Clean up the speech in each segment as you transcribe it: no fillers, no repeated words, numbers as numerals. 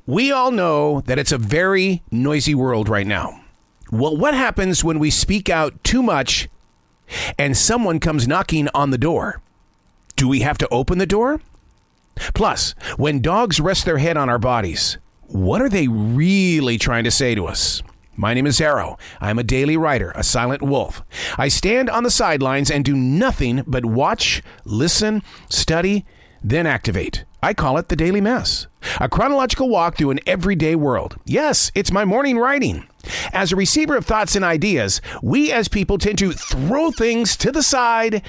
We all know that it's a very noisy world right now. Well, what happens when we speak out too much and someone comes knocking on the door? Do we have to open the door? Plus, when dogs rest their head on our bodies, what are they really trying to say to us? My name is Arroe. I'm a daily writer, a silent wolf. I stand on the sidelines and do nothing but watch, listen, study, then activate. I call it the Daily Mess, a chronological walk through an everyday world. Yes, it's my morning writing. As a receiver of thoughts and ideas, we as people tend to throw things to the side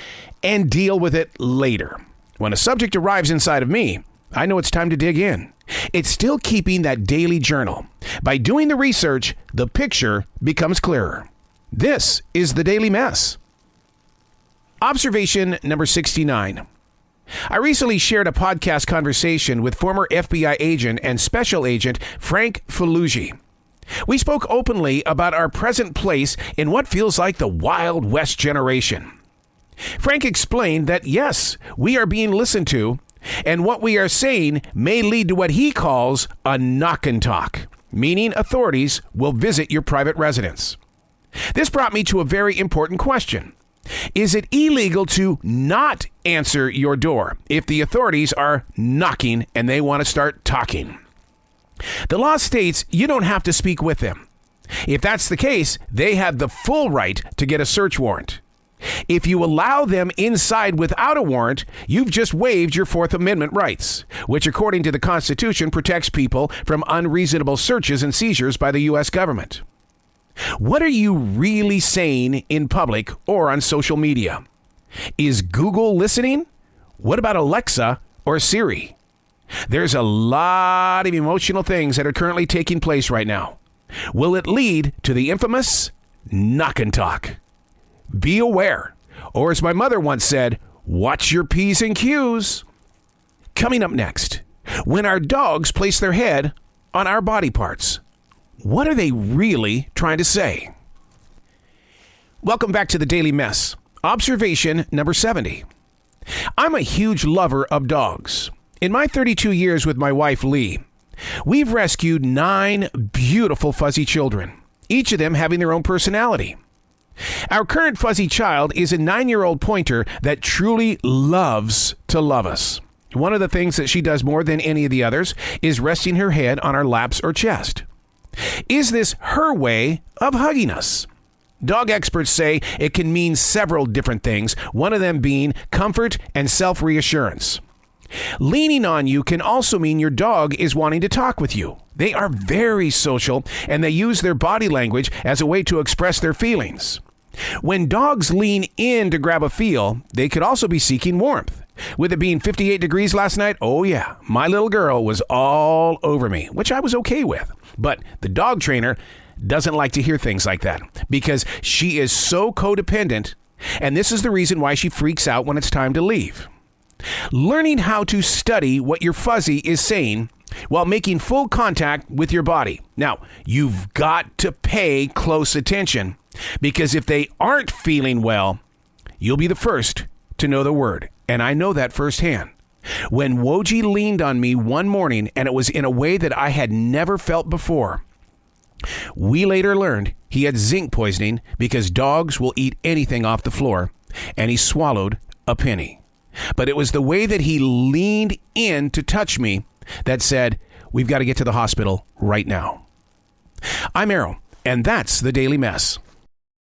and deal with it later. When a subject arrives inside of me, I know it's time to dig in. It's still keeping that daily journal. By doing the research, the picture becomes clearer. This is the Daily Mess. Observation number 69. I recently shared a podcast conversation with former FBI agent and special agent Frank Falugi. We spoke openly about our present place in what feels like the Wild West generation. Frank explained that yes, we are being listened to, and what we are saying may lead to what he calls a knock and talk, meaning authorities will visit your private residence. This brought me to a very important question. Is it illegal to not answer your door if the authorities are knocking and they want to start talking? The law states you don't have to speak with them. If that's the case, they have the full right to get a search warrant. If you allow them inside without a warrant, you've just waived your Fourth Amendment rights, which according to the Constitution protects people from unreasonable searches and seizures by the U.S. government. What are you really saying in public or on social media? Is Google listening? What about Alexa or Siri? There's a lot of emotional things that are currently taking place right now. Will it lead to the infamous knock and talk? Be aware. Or as my mother once said, watch your P's and Q's. Coming up next, when our dogs place their head on our body parts, what are they really trying to say? Welcome back to the Daily Mess. Observation number 70. I'm a huge lover of dogs. In my 32 years with my wife, Lee, we've rescued 9 beautiful fuzzy children, each of them having their own personality. Our current fuzzy child is a 9-year-old pointer that truly loves to love us. One of the things that she does more than any of the others is resting her head on our laps or chest. Is this her way of hugging us? Dog experts say it can mean several different things, one of them being comfort and self-reassurance. Leaning on you can also mean your dog is wanting to talk with you. They are very social, and they use their body language as a way to express their feelings. When dogs lean in to grab a feel, they could also be seeking warmth. With it being 58 degrees last night, oh yeah, my little girl was all over me, which I was okay with. But the dog trainer doesn't like to hear things like that because she is so codependent, and this is the reason why she freaks out when it's time to leave. Learning how to study what your fuzzy is saying while making full contact with your body. Now, you've got to pay close attention because if they aren't feeling well, you'll be the first to know the word. And I know that firsthand. When Woji leaned on me one morning, and it was in a way that I had never felt before, we later learned he had zinc poisoning because dogs will eat anything off the floor, and he swallowed a penny. But it was the way that he leaned in to touch me that said, we've got to get to the hospital right now. I'm Arroe, and that's the Daily Mess.